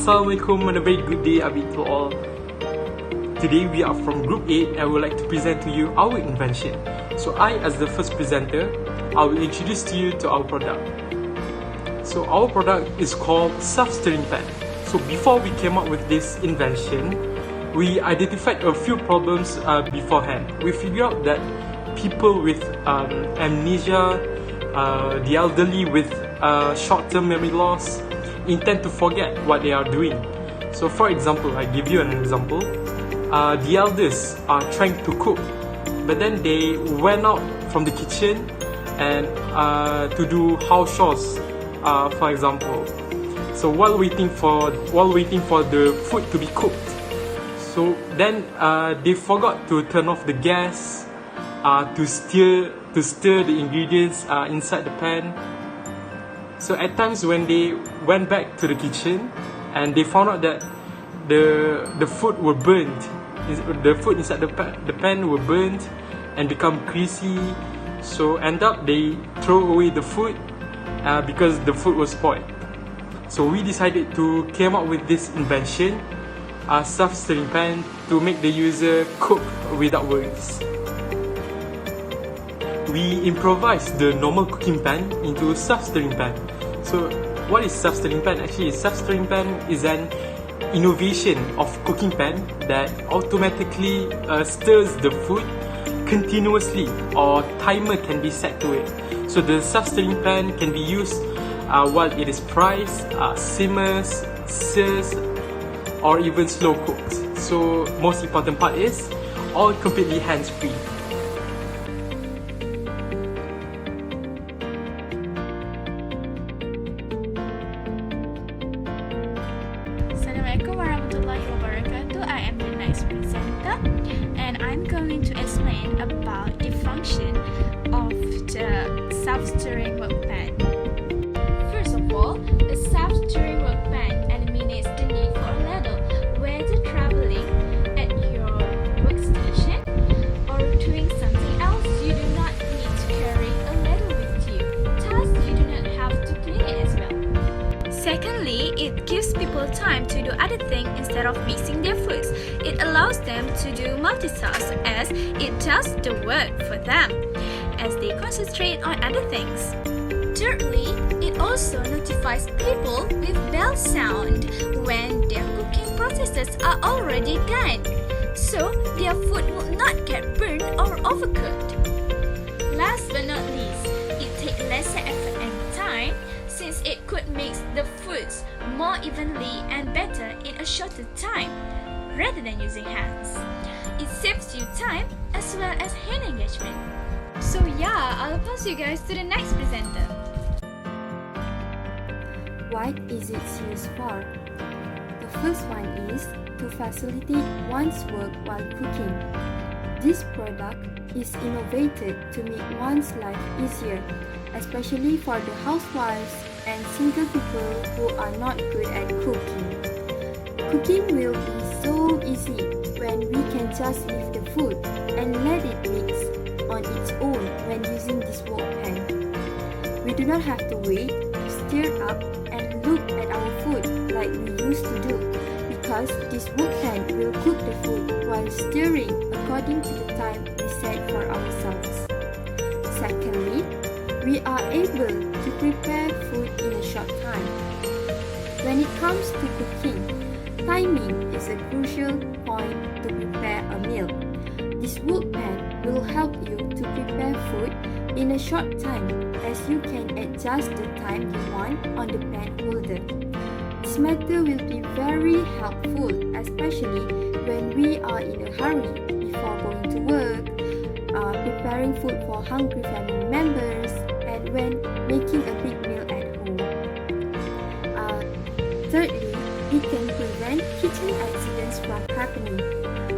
Assalamualaikum and a very good day to all. Today we are from Group 8 and would like to present to you our invention. So I, as the first presenter, I will introduce to you to our product. So our product is called self-stirring pan. So before we came up with this invention, we identified a few problems beforehand. We figured out that people with amnesia, the elderly with short-term memory loss, intend to forget what they are doing. So for example, I give you an example. The elders are trying to cook, but then they went out from the kitchen and to do house chores, for example. So while waiting for the food to be cooked, so then they forgot to turn off the gas, to stir the ingredients inside the pan. So at times when they went back to the kitchen and they found out that the food were burnt, the food inside the pan were burnt and become greasy. So end up they throw away the food because the food was spoiled. So we decided to came up with this invention, a self-stirring pan, to make the user cook without worries. We improvised the normal cooking pan into a self-stirring pan. So what is self-stirring pan? Actually, self-stirring pan is an innovation of cooking pan that automatically stirs the food continuously, or timer can be set to it. So the self-stirring pan can be used while it is fried, simmers, sears, or even slow cooked. So most important part is all completely hands-free. Assalamualaikum warahmatullahi wabarakatuh. I am the next presenter and I'm going to explain about the function of the self-stirring work pan. First of all, the self-stirring work pan eliminates the need for a ladle, whether traveling at your workstation or doing something else. You do not need to carry a ladle with you. Thus, you do not have to clean it as well. Secondly, it gives people time to do other things instead of mixing their foods. It allows them to do multitask as it does the work for them as they concentrate on other things. Thirdly, it also notifies people with bell sound when their cooking processes are already done, so their food will not get burned or overcooked. Last but not least, it takes lesser effort and time, since it could mix the foods more evenly and better in a shorter time rather than using hands. It saves you time as well as hand engagement. So yeah, I'll pass you guys to the next presenter. What is its use for? The first one is to facilitate one's work while cooking. This product is innovated to make one's life easier, especially for the housewives and single people who are not good at cooking. Cooking will be so easy when we can just leave the food and let it mix on its own when using this wok pan. We do not have to wait, stir up and look at our food like we used to do, because this wok pan will cook the food while stirring according to the time we set for ourselves. Secondly, we are able to prepare food in a short time. When it comes to cooking, timing is a crucial point to prepare a meal. This wok pan will help you to prepare food in a short time, as you can adjust the time you want on the pan holder. This method will be very helpful, especially when we are in a hurry before going to work, preparing food for hungry family members, and when making a big meal at home. Thirdly, it can prevent kitchen accidents from happening.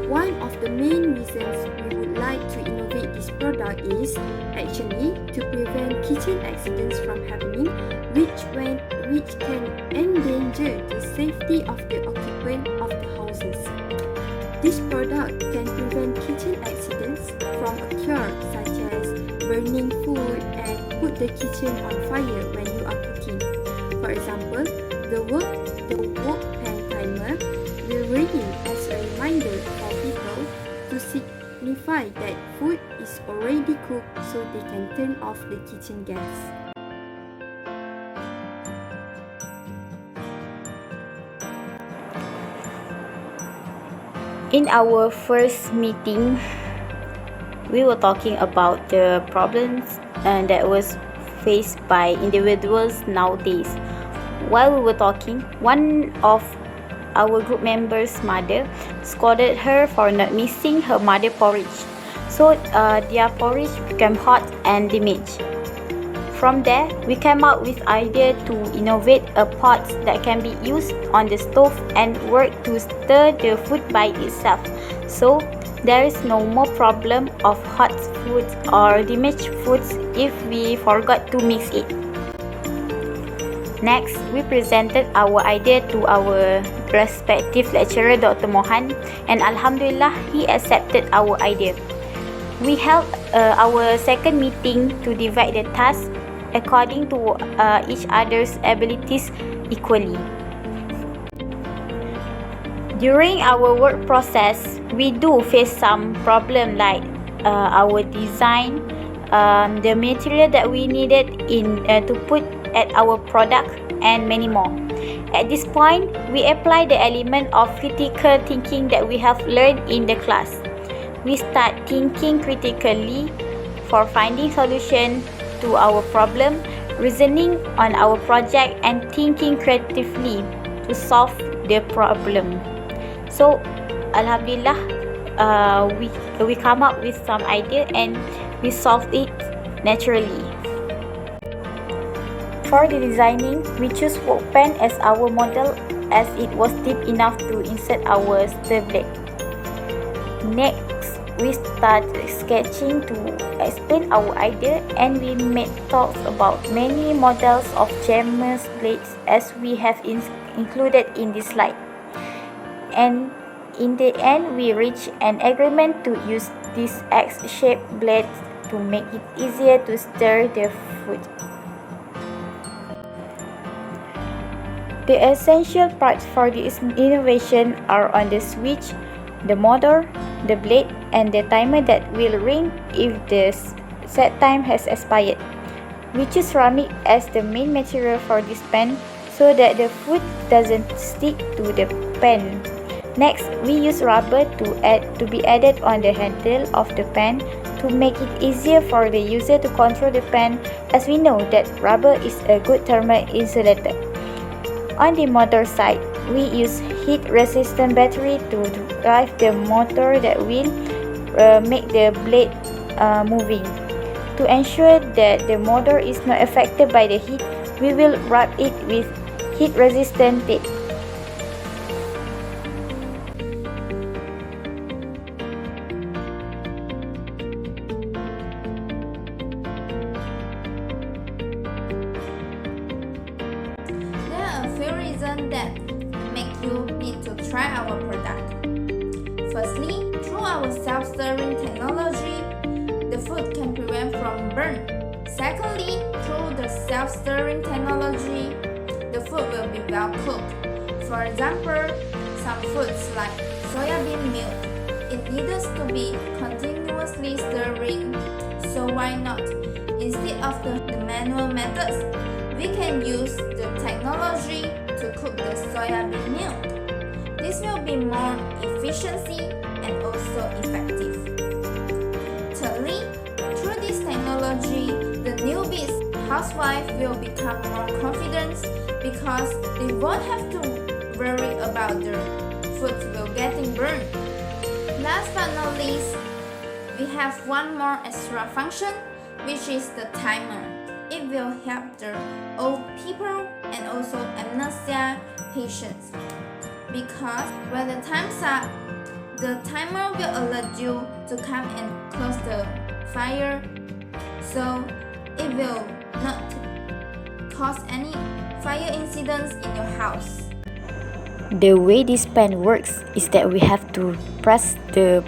One of the main reasons we would like to innovate this product is actually to prevent kitchen accidents from happening, which can endanger the safety of the occupant of the houses. This product can prevent kitchen accidents from occur, such as burning food and put the kitchen on fire when you are cooking. For example, The work pan timer will ring as a reminder for people to signify that food is already cooked so they can turn off the kitchen gas. In our first meeting, we were talking about the problems that was faced by individuals nowadays. While we were talking, one of our group members' mother scolded her for not mixing her mother porridge. So their porridge became hot and damaged. From there, we came up with idea to innovate a pot that can be used on the stove and work to stir the food by itself. So there is no more problem of hot foods or damaged foods if we forgot to mix it. Next, we presented our idea to our respective lecturer, Dr. Mohan, and Alhamdulillah, he accepted our idea. We held our second meeting to divide the tasks according to each other's abilities equally. During our work process, we do face some problem like our design, the material that we needed to put at our product, and many more. At this point, we apply the element of critical thinking that we have learned in the class. We start thinking critically for finding solution to our problem, reasoning on our project, and thinking creatively to solve the problem. So, Alhamdulillah, we come up with some idea and we solved it naturally. For the designing, we choose workbench as our model as it was deep enough to insert our stir blade. Next, we start sketching to explain our idea, and we made talks about many models of jammers blades as we have included in this slide. And in the end, we reached an agreement to use this X-shaped blade to make it easier to stir the food. The essential parts for this innovation are on the switch, the motor, the blade, and the timer that will ring if the set time has expired. We choose ceramic as the main material for this pan so that the food doesn't stick to the pan. Next, we use rubber to be added on the handle of the pan to make it easier for the user to control the pan, as we know that rubber is a good thermal insulator. On the motor side, we use heat-resistant battery to drive the motor that will make the blade moving. To ensure that the motor is not affected by the heat, we will wrap it with heat-resistant tape. That make you need to try our product. Firstly, through our self-stirring technology, the food can prevent from burn. Secondly, through the self-stirring technology, the food will be well cooked. For example, some foods like soybean milk, it needs to be continuously stirring. So why not? Instead of the manual methods, we can use the technology to cook the soybean milk. This will be more efficiency and also effective. Thirdly, through this technology, the newbies housewife will become more confident because they won't have to worry about the food will getting burned. Last but not least, we have one more extra function, which is the timer. It will help the old people and also amnesia patients, because when the time's up, the timer will alert you to come and close the fire, so it will not cause any fire incidents in your house. The way this pan works is that we have to press the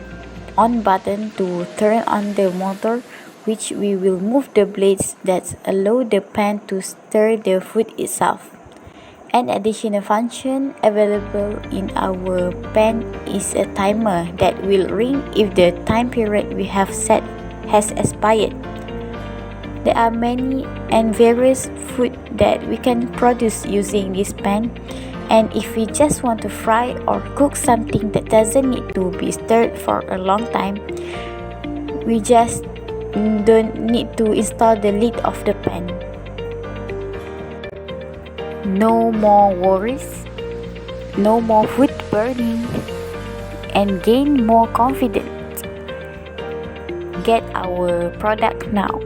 on button to turn on the motor, which we will move the blades that allow the pan to stir the food itself. An additional function available in our pan is a timer that will ring if the time period we have set has expired. There are many and various food that we can produce using this pan, and if we just want to fry or cook something that doesn't need to be stirred for a long time, we just don't need to install the lid of the pan. No more worries, no more food burning, and gain more confidence. Get our product now.